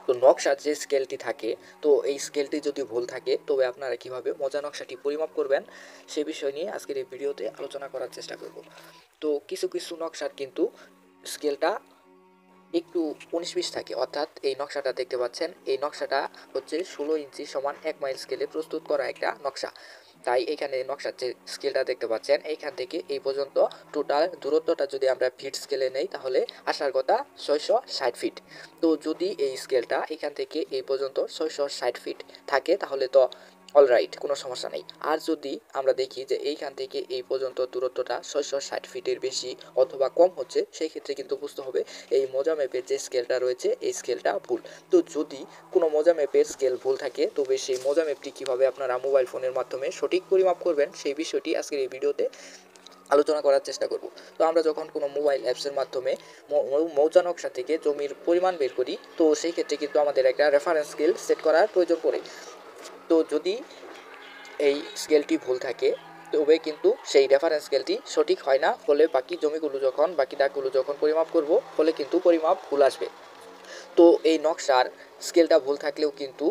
তো নকশার যে স্কেলটি থাকে, তো এই স্কেলটি যদি ভুল থাকে তবে আপনারা কিভাবে মৌজা নকশাটি পরিমাপ করবেন সে বিষয় নিয়ে আজকের এই ভিডিওতে আলোচনা করার চেষ্টা করব। তো কিছু কিছু নকশার কিন্তু স্কেলটা একটু 19-20 থাকে, অর্থাৎ এই নকশাটা দেখতে পাচ্ছেন, এই নকশাটা হচ্ছে 16 ইঞ্চি সমান 1 মাইল স্কেলে প্রস্তুত করা একটা নকশা। তাই এখানে নকশার যে স্কেলটা দেখতে পাচ্ছেন, এইখান থেকে এই পর্যন্ত টোটাল দূরত্বটা যদি আমরা ফিট স্কেলে নেই তাহলে আসার কথা 660 ফিট। তো যদি এই স্কেলটা এখান থেকে এই পর্যন্ত 660 ফিট থাকে তাহলে তো অলরাইট, কোনো সমস্যা নেই। আর যদি আমরা দেখি যে এইখান থেকে এই পর্যন্ত দূরত্বটা 660 ফিটের বেশি অথবা কম হচ্ছে, সেই ক্ষেত্রে কিন্তু বুঝতে হবে এই মোজা ম্যাপের যে স্কেলটা রয়েছে এই স্কেলটা ভুল। তো যদি কোনো মোজা ম্যাপের স্কেল ভুল থাকে তবে সেই মোজা ম্যাপটি কীভাবে আপনারা মোবাইল ফোনের মাধ্যমে সঠিক পরিমাপ করবেন সেই বিষয়টি আজকের এই ভিডিওতে আলোচনা করার চেষ্টা করব। তো আমরা যখন কোনো মোবাইল অ্যাপসের মাধ্যমে মৌজা নকশা থেকে জমির পরিমাণ বের করি, তো সেই ক্ষেত্রে কিন্তু আমাদের একটা রেফারেন্স স্কেল সেট করার প্রয়োজন পড়ে। তো যদি এই স্কেলটি ভুল থাকে তবে কিন্তু সেই রেফারেন্স স্কেলটি সঠিক হয় না, ফলে বাকি দাগগুলো যখন পরিমাপ করব ফলে কিন্তু পরিমাপ ভুল আসবে। তো এই নকশার স্কেলটা ভুল থাকলেও কিন্তু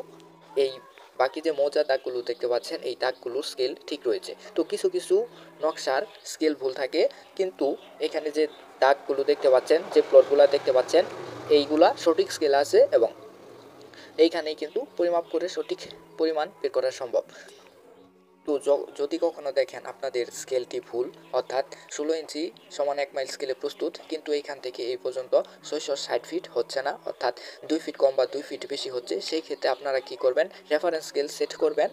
এই বাকি যে মৌজা দাগগুলো দেখতে পাচ্ছেন এই দাগগুলোর স্কেল ঠিক রয়েছে। তো কিছু কিছু নকশার স্কেল ভুল থাকে, কিন্তু এখানে যে দাগগুলো দেখতে পাচ্ছেন, যে প্লটগুলো দেখতে পাচ্ছেন, এইগুলা সঠিক স্কেল আছে এবং এইখানেই কিন্তু পরিমাপ করে সঠিক পরিমাণ বের করা সম্ভব। তো যদি কখনো দেখেন আপনাদের স্কেলটি ভুল, অর্থাৎ 16 ইঞ্চি সমান 1 মাইল স্কেলে প্রস্তুত, কিন্তু এইখান থেকে এই পর্যন্ত 660 ফিট হচ্ছে না, অর্থাৎ 2 ফিট কম বা 2 ফিট বেশি হচ্ছে, সেই ক্ষেত্রে আপনারা কি করবেন, রেফারেন্স স্কেল সেট করবেন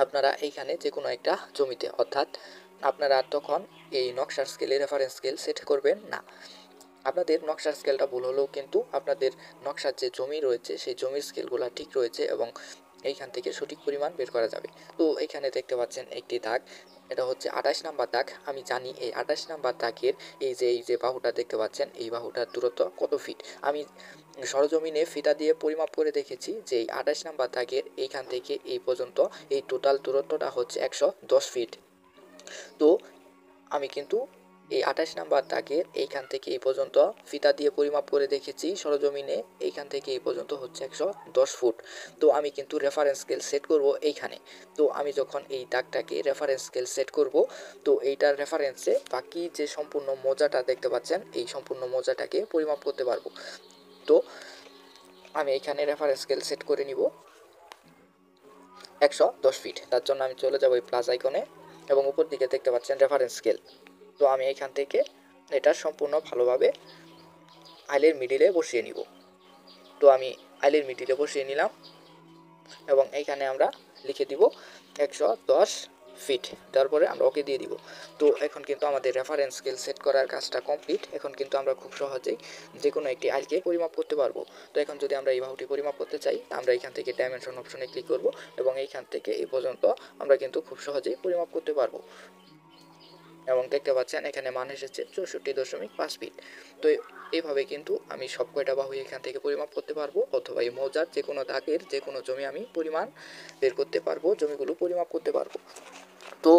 আপনারা এইখানে যে কোনো একটা জমিতে, অর্থাৎ আপনারা তখন এই নকশার স্কেলে রেফারেন্স স্কেল সেট করবেন না। আপনাদের নকশার স্কেলটা ভুল হলেও কিন্তু আপনাদের নকশার যে জমি রয়েছে সেই জমির স্কেলগুলো ঠিক রয়েছে এবং এইখান থেকে সঠিক পরিমাণ বের করা যাবে। তো এখানে দেখতে পাচ্ছেন একটি দাগ, এটা হচ্ছে 28 নাম্বার দাগ। আমি জানি এই 28 নাম্বার দাগের এই যে বাহুটা দেখতে পাচ্ছেন, এই বাহুটার দূরত্ব কত ফিট। আমি সরজমিনে ফিতা দিয়ে পরিমাপ করে দেখেছি যে এই 28 নাম্বার দাগের এইখান থেকে এই পর্যন্ত এই টোটাল দূরত্বটা হচ্ছে 110 ফিট। তো আমি কিন্তু এই 28 নাম্বার দাগের এইখান থেকে এই পর্যন্ত ফিতা দিয়ে পরিমাপ করে দেখেছি সরজমিনে, এইখান থেকে এই পর্যন্ত হচ্ছে 110 ফুট। তো আমি কিন্তু রেফারেন্স স্কেল সেট করব এইখানে। তো আমি যখন এই দাগটাকে রেফারেন্স স্কেল সেট করব, তো এইটার রেফারেন্সে বাকি যে সম্পূর্ণ মোজাটা দেখতে পাচ্ছেন এই সম্পূর্ণ মোজাটাকে পরিমাপ করতে পারবো। তো আমি এখানে রেফারেন্স স্কেল সেট করে নিব 110 ফিট। তার জন্য আমি চলে যাব এই প্লাস আইকনে এবং উপর দিকে দেখতে পাচ্ছেন রেফারেন্স স্কেল। তো আমি এখান থেকে এটা সম্পূর্ণ ভালোভাবে আইলের মিডিলে বসিয়ে নিব। তো আমি আইলের মিডিলে বসিয়ে নিলাম এবং এইখানে আমরা লিখে দিব 110 ফিট, তারপরে আমরা ওকে দিয়ে দিব। তো এখন কিন্তু আমাদের রেফারেন্স স্কেল সেট করার কাজটা কমপ্লিট। এখন কিন্তু আমরা খুব সহজেই যে কোনো একটি আইলকে পরিমাপ করতে পারবো। তো এখন যদি আমরা এই বাহুটি পরিমাপ করতে চাই, আমরা এখান থেকে ডাইমেনশন অপশনে ক্লিক করব এবং এইখান থেকে এই পর্যন্ত আমরা কিন্তু খুব সহজেই পরিমাপ করতে পারবো এবং দেখতে পাচ্ছেন এখানে মান এসেছে 64.5 ফিট। তো এইভাবে কিন্তু আমি সব কয়টা বাহু এখান থেকে পরিমাপ করতে পারবো, অথবা এই মৌজার যে কোনো দাগের যে কোনো জমি আমি পরিমাণ বের করতে পারবো, জমিগুলো পরিমাপ করতে পারবো। তো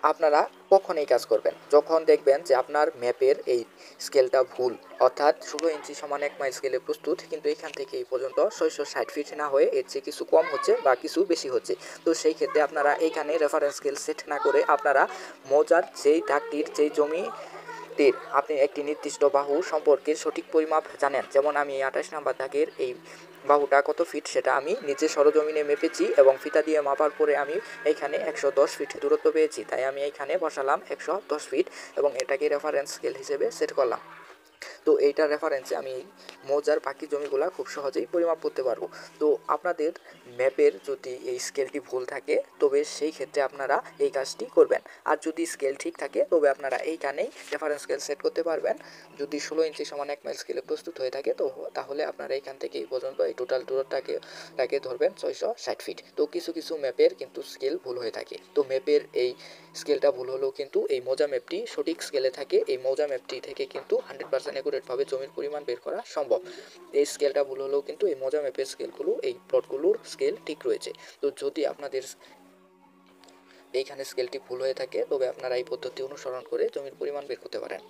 আপনারা কখন এই কাজ করবেন, যখন দেখবেন যে আপনার ম্যাপের এই স্কেলটা ভুল, অর্থাৎ 16 ইঞ্চি সমান 1 মাইল স্কেলে প্রস্তুত, কিন্তু এখান থেকে এই পর্যন্ত 660 ফিট না হয়ে এর চেয়ে কিছু কম হচ্ছে বা কিছু বেশি হচ্ছে। তো সেই ক্ষেত্রে আপনারা এইখানে রেফারেন্স স্কেল সেট না করে আপনারা মৌজার যেই দাগটির যেই জমিটির আপনি একটি নির্দিষ্ট বাহু সম্পর্কে সঠিক পরিমাপ জানেন, যেমন আমি 28 নাম্বার দাগের এই বাহুটা কত ফিট সেটা আমি নিজে সরজমিনে মেপেছি এবং ফিতা দিয়ে মাপার পরে আমি এইখানে 110 ফিট দূরত্ব পেয়েছি, তাই আমি এইখানে বসালাম 110 ফিট এবং এটাকে রেফারেন্স স্কেল হিসেবে সেট করলাম। তো এইটার রেফারেন্সে আমি মৌজার বাকি জমিগুলা খুব সহজেই পরিমাপ করতে পারবো। তো আপনাদের ম্যাপের যদি এই স্কেলটি ভুল থাকে তবে সেই ক্ষেত্রে আপনারা এই কাজটি করবেন, আর যদি স্কেল ঠিক থাকে তবে আপনারা এইখানেই রেফারেন্স স্কেল সেট করতে পারবেন। যদি 16 ইঞ্চি সমান 1 মাইল স্কেলে প্রস্তুত হয়ে থাকে তো তাহলে আপনারা এইখান থেকে এই পর্যন্ত এই টোটাল দূরত্বটাকে ধরবেন 660 ফিট। তো কিছু কিছু ম্যাপের কিন্তু স্কেল ভুল হয়ে থাকে, তো ম্যাপের এই স্কেলটা ভুল হলেও কিন্তু এই মৌজা ম্যাপটি সঠিক স্কেলে থাকে, এই মৌজা ম্যাপটি থেকে কিন্তু 100% অ্যাকুরেটভাবে জমির পরিমাণ বের করা সম্ভব। এই স্কেলটা ভুল হলেও কিন্তু এই মৌজা ম্যাপের স্কেলগুলো এই প্লটগুলোর স্কেল ঠিক রয়েছে। তো যদি আপনাদের এইখানে স্কেলটি ভুল হয়ে থাকে তবে আপনারা এই পদ্ধতি অনুসরণ করে জমির পরিমাণ বের করতে পারেন।